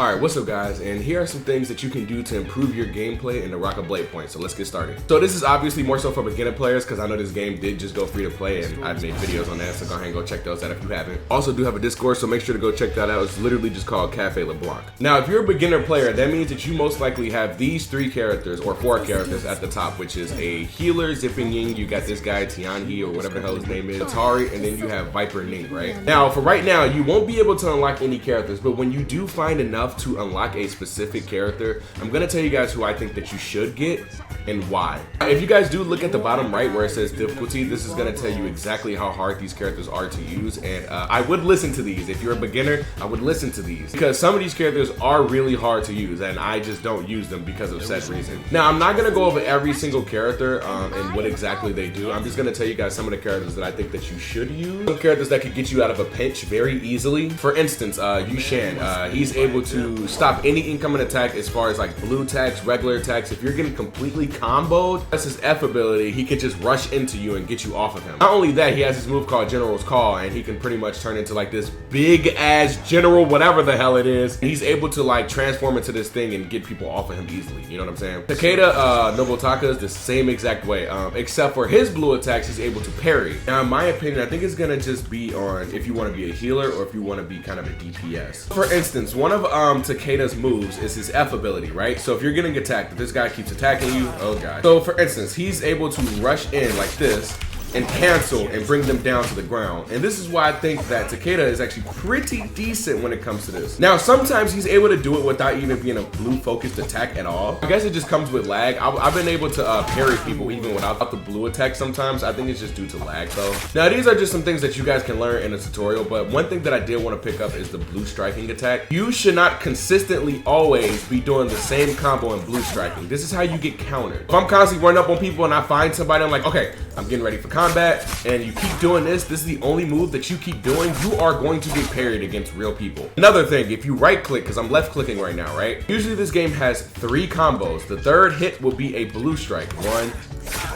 Alright, what's up guys, and here are some things that you can do to improve your gameplay in Naraka Blade Point, so let's get started. So this is obviously more so for beginner players because I know this game did just go free to play and I've made videos on that, so go ahead and go check those out if you haven't. Also do have a Discord, so make sure to go check that out. It's literally just called Cafe LeBlanc. Now if you're a beginner player, that means that you most likely have these 3 characters or 4 characters at the top, which is a healer, Zipping Ying, you got this guy Tianhe or whatever the hell his name is, Atari, and then you have Viper Ning, right? Now for right now, you won't be able to unlock any characters, but when you do find enough to unlock a specific character, I'm gonna tell you guys who I think that you should get and why. If you guys do look at the bottom right where it says difficulty, this is gonna tell you exactly how hard these characters are to use, and I would listen to these. If you're a beginner, I would listen to these because some of these characters are really hard to use and I just don't use them because of said reason. Now I'm not gonna go over every single character and what exactly they do. I'm just gonna tell you guys some of the characters that I think that you should use. Some characters that could get you out of a pinch very easily. For instance, Yu Shan, he's able to stop any incoming attack as far as like blue attacks, regular attacks. If you're getting completely comboed, that's his F ability, he could just rush into you and get you off of him. Not only that, he has this move called General's Call, and he can pretty much turn into like this big ass general, whatever the hell it is. And he's able to like transform into this thing and get people off of him easily, you know what I'm saying? Takeda Nobutaka is the same exact way, except for his blue attacks, he's able to parry. Now in my opinion, I think it's gonna just be on if you want to be a healer or if you want to be kind of a DPS. For instance, one of Takeda's moves is his F ability, right? So if you're getting attacked, if this guy keeps attacking you, oh god. So for instance, he's able to rush in like this and cancel and bring them down to the ground. And this is why I think that Takeda is actually pretty decent when it comes to this. Now, sometimes he's able to do it without even being a blue focused attack at all. I guess it just comes with lag. I've been able to parry people even without the blue attack sometimes. I think it's just due to lag though. Now, these are just some things that you guys can learn in a tutorial, but one thing that I did want to pick up is the blue striking attack. You should not consistently always be doing the same combo in blue striking. This is how you get countered. If I'm constantly running up on people and I find somebody, I'm like, okay, I'm getting ready for combat, and you keep doing this is the only move that you keep doing, you are going to get parried against real people. Another thing, if you right click, because I'm left clicking right now, right? Usually this game has 3 combos. The third hit will be a blue strike. 1,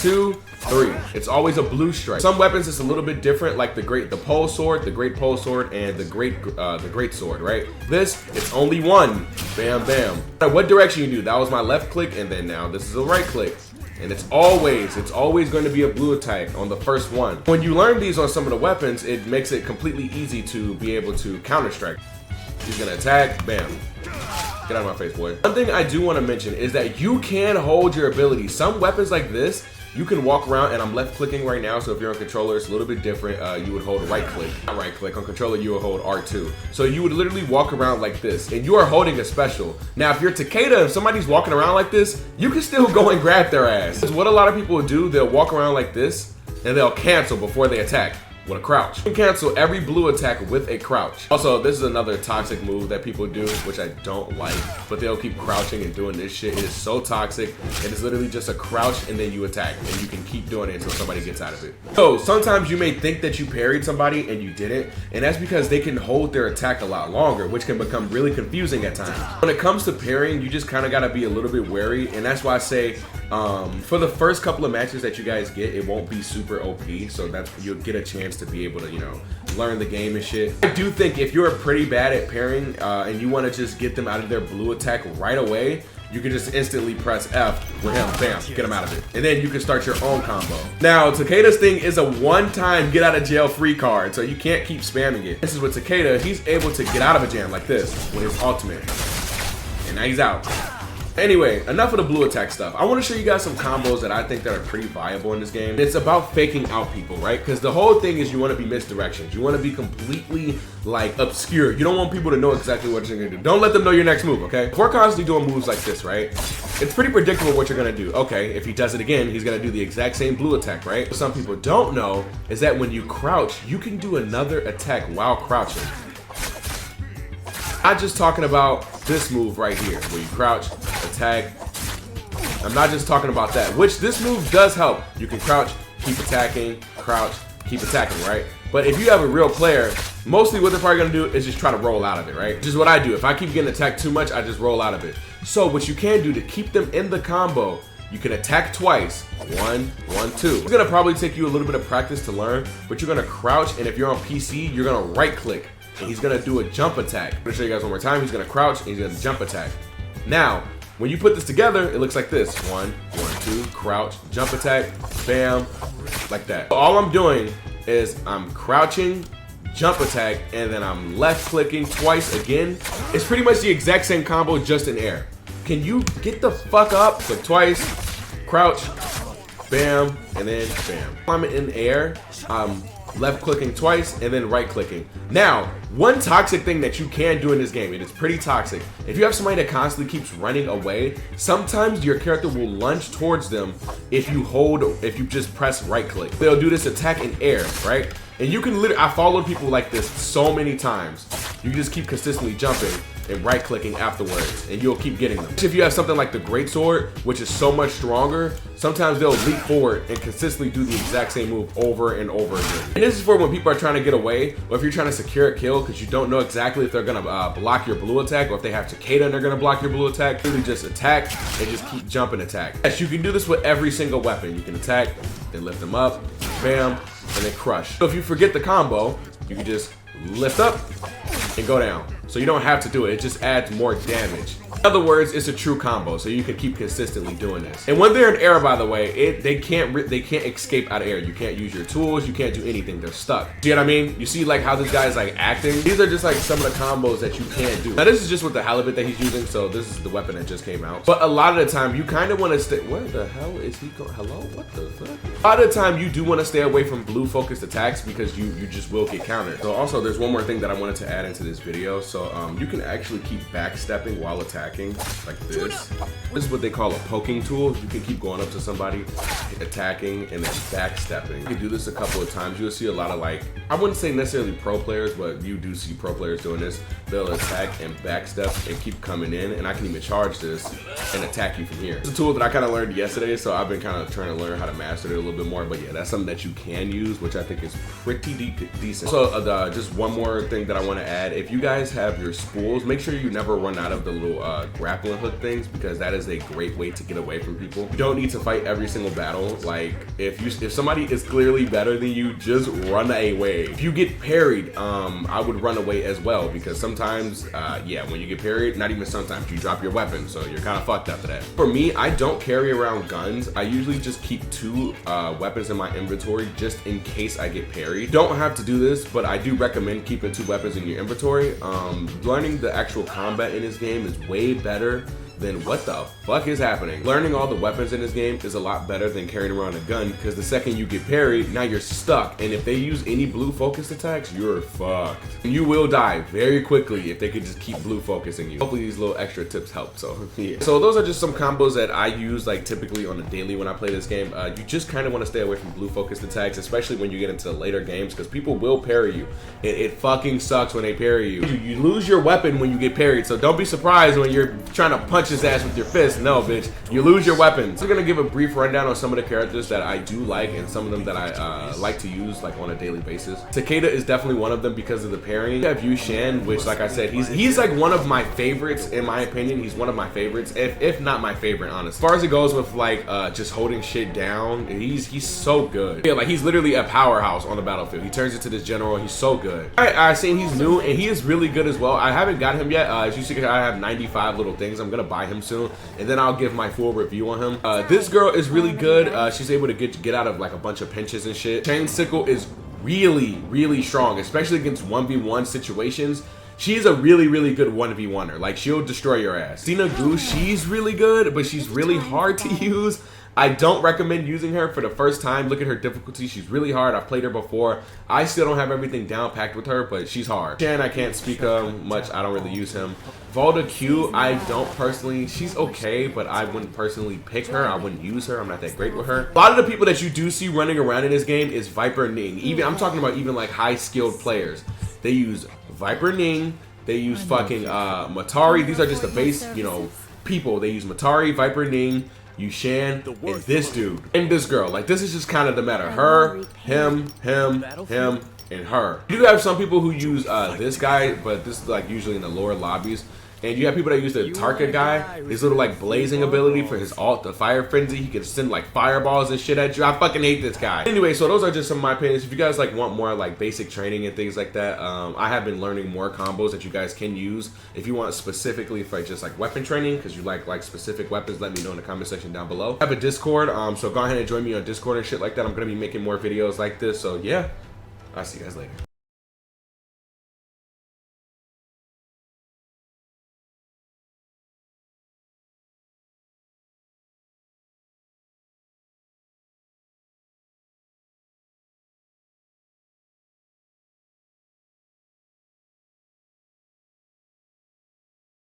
2, 3. It's always a blue strike. Some weapons it's a little bit different, like the great pole sword, the great pole sword, and the great sword, right? This, it's only 1. Bam, bam. Now, what direction you do? That was my left click, and then now this is a right click. And it's always going to be a blue attack on the first one. When you learn these on some of the weapons, it makes it completely easy to be able to counter strike. He's gonna attack, bam. Get out of my face, boy. One thing I do want to mention is that you can hold your ability. Some weapons like this, you can walk around, and I'm left clicking right now, so if you're on controller, it's a little bit different. You would hold right click, not right click. On controller, you would hold R2. So you would literally walk around like this, and you are holding a special. Now, if you're Takeda, if somebody's walking around like this, you can still go and grab their ass. Because what a lot of people will do, they'll walk around like this, and they'll cancel before they attack. With a crouch. You can cancel every blue attack with a crouch. Also, this is another toxic move that people do, which I don't like, but they'll keep crouching and doing this shit. It is so toxic. It is literally just a crouch and then you attack, and you can keep doing it until somebody gets out of it. So sometimes you may think that you parried somebody and you didn't, and that's because they can hold their attack a lot longer, which can become really confusing at times. When it comes to parrying, you just kind of got to be a little bit wary, and that's why I say for the first couple of matches that you guys get, it won't be super OP, so that's you'll get a chance to be able to, you know, learn the game and shit. I do think if you're pretty bad at parrying and you want to just get them out of their blue attack right away, you can just instantly press F with him, bam, get him out of it. And then you can start your own combo. Now, Takeda's thing is a one-time get out of jail free card, so you can't keep spamming it. This is with Takeda, he's able to get out of a jam like this with his ultimate. And now he's out. Anyway, enough of the blue attack stuff. I want to show you guys some combos that I think that are pretty viable in this game. It's about faking out people, right? Because the whole thing is you want to be misdirections. You want to be completely like obscure. You don't want people to know exactly what you're going to do. Don't let them know your next move, okay? If we're constantly doing moves like this, right? It's pretty predictable what you're going to do. Okay, if he does it again, he's going to do the exact same blue attack, right? What some people don't know is that when you crouch, you can do another attack while crouching. Not just talking about this move right here, where you crouch, attack. I'm not just talking about that, which this move does help. You can crouch, keep attacking, crouch, keep attacking, right? But if you have a real player, mostly what they're probably gonna do is just try to roll out of it, right? Which is what I do. If I keep getting attacked too much, I just roll out of it. So what you can do to keep them in the combo, you can attack twice. 1, 1, 2. It's gonna probably take you a little bit of practice to learn, but you're gonna crouch, and if you're on PC, you're gonna right click. and he's gonna do a jump attack. I'm gonna show you guys one more time. He's gonna crouch and he's gonna jump attack. Now, when you put this together, it looks like this. 1, 1, 2, crouch, jump attack, bam, like that. So all I'm doing is I'm crouching, jump attack, and then I'm left clicking twice again. It's pretty much the exact same combo, just in air. Can you get the fuck up? Click twice, crouch, bam, and then bam. I'm in air, I'm left clicking twice, and then right clicking. Now, one toxic thing that you can do in this game, it is pretty toxic. If you have somebody that constantly keeps running away, sometimes your character will lunge towards them if you just press right click. They'll do this attack in air, right? And you can literally, I followed people like this so many times. You just keep consistently jumping and right clicking afterwards, and you'll keep getting them. If you have something like the greatsword, which is so much stronger, sometimes they'll leap forward and consistently do the exact same move over and over again. And this is for when people are trying to get away, or if you're trying to secure a kill because you don't know exactly if they're gonna block your blue attack, or if they have Cicada and they're gonna block your blue attack. Really just attack and just keep jumping attack. Yes, you can do this with every single weapon. You can attack, then lift them up, bam, and then crush. So if you forget the combo, you can just lift up and go down. So you don't have to do it, it just adds more damage. In other words, it's a true combo, so you can keep consistently doing this. And when they're in air, by the way, they can't escape out of air. You can't use your tools, you can't do anything, they're stuck. See what I mean? You see like how this guy is like acting? These are just like some of the combos that you can't do. Now this is just with the halibut that he's using, so this is the weapon that just came out. But a lot of the time, you kind of want to stay, where the hell is he going? Hello, what the fuck? A lot of the time, you do want to stay away from blue focused attacks because you just will get countered. So also, there's one more thing that I wanted to add into this video. So you can actually keep backstepping while attacking, like this. This is what they call a poking tool. You can keep going up to somebody, attacking, and then backstepping. You can do this a couple of times. You'll see a lot of like, I wouldn't say necessarily pro players, but you do see pro players doing this. They'll attack and backstep and keep coming in, and I can even charge this and attack you from here. It's a tool that I kind of learned yesterday, so I've been kind of trying to learn how to master it a little bit more, but yeah, that's something that you can use, which I think is pretty decent. So just one more thing that I want to add. If you guys have your spools, make sure you never run out of the little grappling hook things, because that is a great way to get away from people. You don't need to fight every single battle. Like if somebody is clearly better than you, just run away. If you get parried, I would run away as well, because sometimes, yeah, when you get parried, not even sometimes, you drop your weapon, so you're kind of fucked after that. For me, I don't carry around guns. I usually just keep 2 weapons in my inventory just in case I get parried. Don't have to do this, but I do recommend keeping 2 weapons in your inventory. Learning the actual combat in this game is way better than what the fuck is happening. Learning all the weapons in this game is a lot better than carrying around a gun, because the second you get parried, now you're stuck, and if they use any blue focused attacks, you're fucked. And you will die very quickly if they could just keep blue focusing you. Hopefully these little extra tips help, so yeah. So those are just some combos that I use like typically on a daily when I play this game. You just kind of want to stay away from blue focused attacks, especially when you get into the later games, because people will parry you. It fucking sucks when they parry you. You lose your weapon when you get parried, so don't be surprised when you're trying to punch his ass with your fist. No, bitch, you lose your weapons. So we're gonna give a brief rundown on some of the characters that I do like, and some of them that I like to use like on a daily basis. Cicada is definitely one of them because of the parrying. You have Yu Shan, which, like I said, he's like one of my favorites in my opinion. He's one of my favorites, if not my favorite, honestly. As far as it goes with like just holding shit down, he's so good. Yeah, like he's literally a powerhouse on the battlefield. He turns into this general. He's so good. I've seen he's new and he is really good as well. I haven't got him yet. As you see, I have 95 little things. I'm gonna buy him soon, and then I'll give my full review on him. This girl is really good. She's able to get out of like a bunch of pinches and shit. Chain Sickle is really strong, especially against 1v1 situations. She's a really good 1v1er. Like, she'll destroy your ass. Cena Gu, she's really good, but she's really hard to use. I don't recommend using her for the first time. Look at her difficulty. She's really hard. I've played her before. I still don't have everything down packed with her, but she's hard. Shan, I can't speak much. I don't really use him. Volda Q, I don't personally. She's okay, but I wouldn't personally pick her. I wouldn't use her. I'm not that great with her. A lot of the people that you do see running around in this game is Viper Ning. I'm talking about even like high skilled players. They use Viper Ning. They use fucking Matari. These are just the base, you know, people. They use Matari, Viper Ning, Yu Shan, and this dude, and this girl. Like, this is just kind of the meta. Her, him, and her. You do have some people who use this guy, but this is like usually in the lower lobbies. And you have people that use the Naraka guy, his little like blazing ability for his ult, the fire frenzy. He can send like fireballs and shit at you. I fucking hate this guy. Anyway, so those are just some of my opinions. If you guys like want more like basic training and things like that, I have been learning more combos that you guys can use. If you want specifically for just like weapon training, because you like specific weapons, let me know in the comment section down below. I have a Discord, so go ahead and join me on Discord and shit like that. I'm gonna be making more videos like this. So yeah, I'll see you guys later.